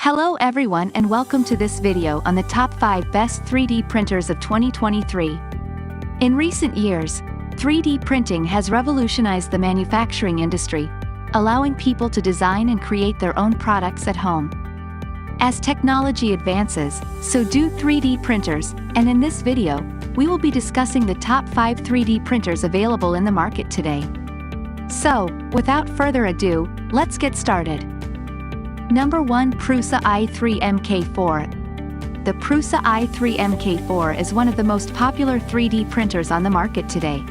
Hello everyone and welcome to this video on the top 5 best 3D printers of 2023. In recent years, 3D printing has revolutionized the manufacturing industry, allowing people to design and create their own products at home. As technology advances, so do 3D printers, and in this video, we will be discussing the top 5 3D printers available in the market today. So, without further ado, let's get started. Number 1. Prusa i3 MK4. The Prusa i3 MK4 is one of the most popular 3D printers on the market today.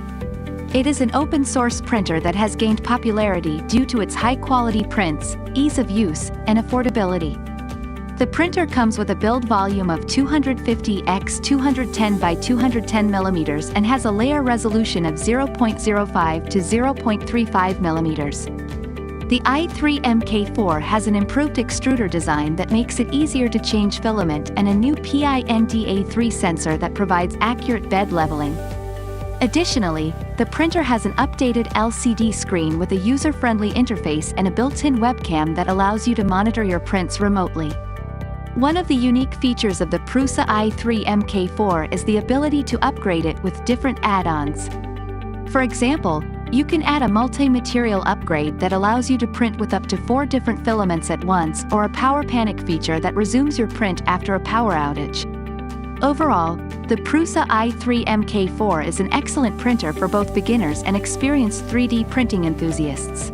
It is an open-source printer that has gained popularity due to its high-quality prints, ease of use, and affordability. The printer comes with a build volume of 250 x 210 by 210 mm and has a layer resolution of 0.05 to 0.35 mm. The i3 MK4 has an improved extruder design that makes it easier to change filament and a new PINDA3 sensor that provides accurate bed leveling. Additionally, the printer has an updated LCD screen with a user-friendly interface and a built-in webcam that allows you to monitor your prints remotely. One of the unique features of the Prusa i3 MK4 is the ability to upgrade it with different add-ons. For example, you can add a multi-material upgrade that allows you to print with up to 4 different filaments at once, or a power panic feature that resumes your print after a power outage. Overall, the Prusa i3 MK4 is an excellent printer for both beginners and experienced 3D printing enthusiasts.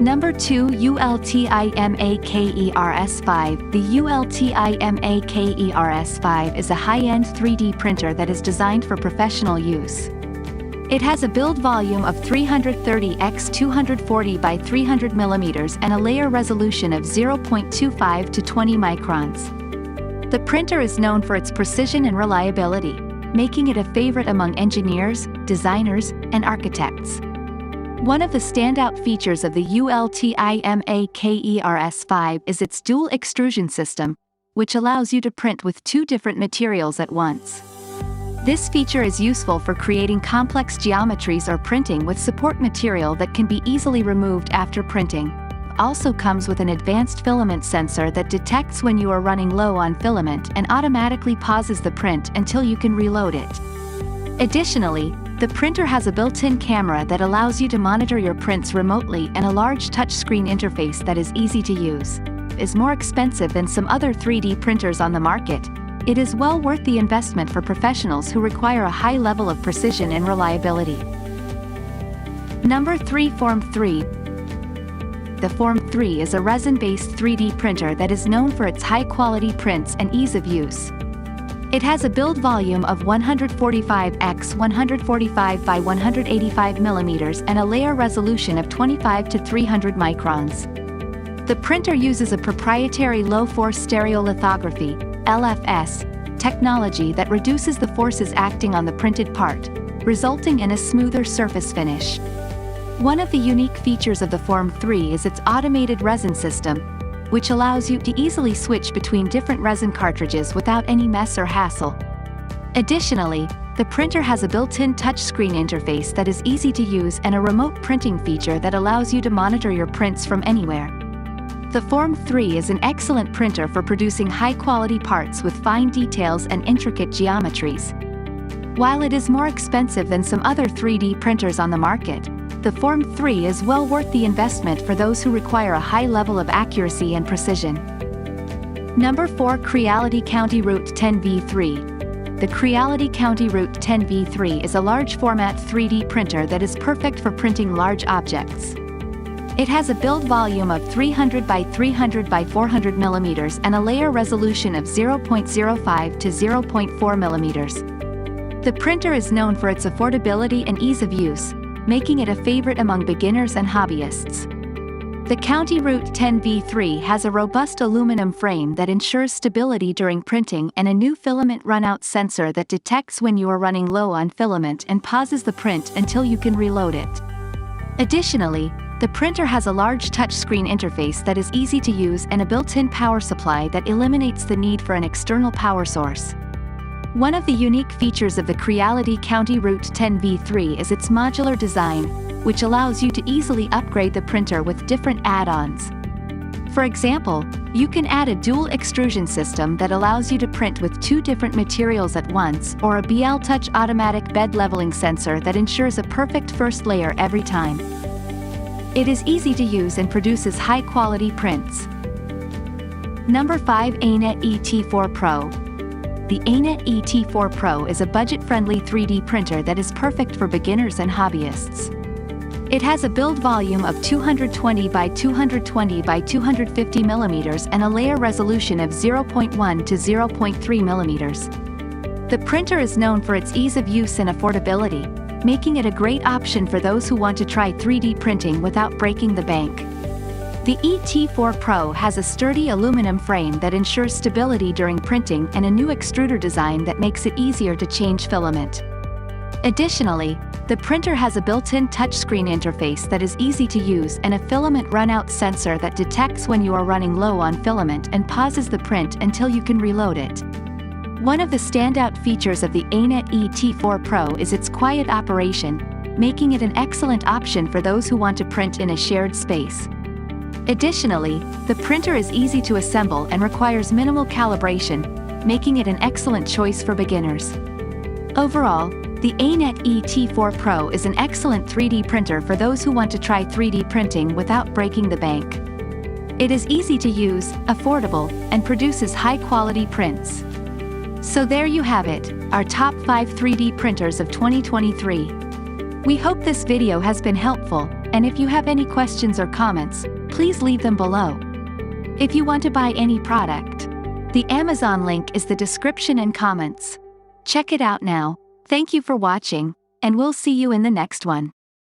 Number 2. Ultimaker. The Ultimaker is a high-end 3D printer that is designed for professional use. It has a build volume of 330 x 240 by 300 mm and a layer resolution of 0.25 to 20 microns. The printer is known for its precision and reliability, making it a favorite among engineers, designers, and architects. One of the standout features of the Ultimaker is its dual extrusion system, which allows you to print with 2 different materials at once. This feature is useful for creating complex geometries or printing with support material that can be easily removed after printing. It also comes with an advanced filament sensor that detects when you are running low on filament and automatically pauses the print until you can reload it. Additionally, the printer has a built-in camera that allows you to monitor your prints remotely and a large touchscreen interface that is easy to use. It is more expensive than some other 3D printers on the market. It is well worth the investment for professionals who require a high level of precision and reliability. Number 3. Form 3. The Form 3 is a resin-based 3D printer that is known for its high-quality prints and ease of use. It has a build volume of 145 x 145 by 185 mm and a layer resolution of 25 to 300 microns. The printer uses a proprietary low-force stereolithography (LFS) technology that reduces the forces acting on the printed part, resulting in a smoother surface finish. One of the unique features of the Form 3 is its automated resin system, which allows you to easily switch between different resin cartridges without any mess or hassle. Additionally, the printer has a built-in touchscreen interface that is easy to use and a remote printing feature that allows you to monitor your prints from anywhere. The Form 3 is an excellent printer for producing high-quality parts with fine details and intricate geometries. While it is more expensive than some other 3D printers on the market, the Form 3 is well worth the investment for those who require a high level of accuracy and precision. Number 4. Creality CR10V3. The Creality CR10V3 is a large-format 3D printer that is perfect for printing large objects. It has a build volume of 300 by 300 by 400 mm and a layer resolution of 0.05 to 0.4 mm. The printer is known for its affordability and ease of use, making it a favorite among beginners and hobbyists. The CR10V3 has a robust aluminum frame that ensures stability during printing and a new filament runout sensor that detects when you are running low on filament and pauses the print until you can reload it. Additionally, the printer has a large touchscreen interface that is easy to use and a built-in power supply that eliminates the need for an external power source. One of the unique features of the Creality CR10V3 is its modular design, which allows you to easily upgrade the printer with different add-ons. For example, you can add a dual extrusion system that allows you to print with 2 different materials at once, or a BL Touch automatic bed leveling sensor that ensures a perfect first layer every time. It is easy to use and produces high-quality prints. Number 5. Anet ET4 Pro. The Anet ET4 Pro is a budget-friendly 3D printer that is perfect for beginners and hobbyists. It has a build volume of 220 by 220 by 250 mm and a layer resolution of 0.1 to 0.3 mm. The printer is known for its ease of use and affordability, making it a great option for those who want to try 3D printing without breaking the bank. The ET4 Pro has a sturdy aluminum frame that ensures stability during printing and a new extruder design that makes it easier to change filament. Additionally, the printer has a built-in touchscreen interface that is easy to use and a filament runout sensor that detects when you are running low on filament and pauses the print until you can reload it. One of the standout features of the Anet ET4 Pro is its quiet operation, making it an excellent option for those who want to print in a shared space. Additionally, the printer is easy to assemble and requires minimal calibration, making it an excellent choice for beginners. Overall, the Anet ET4 Pro is an excellent 3D printer for those who want to try 3D printing without breaking the bank. It is easy to use, affordable, and produces high-quality prints. So there you have it, our top 5 3D printers of 2023. We hope this video has been helpful, and if you have any questions or comments, please leave them below. If you want to buy any product, the Amazon link is the description and comments. Check it out now. Thank you for watching, and we'll see you in the next one.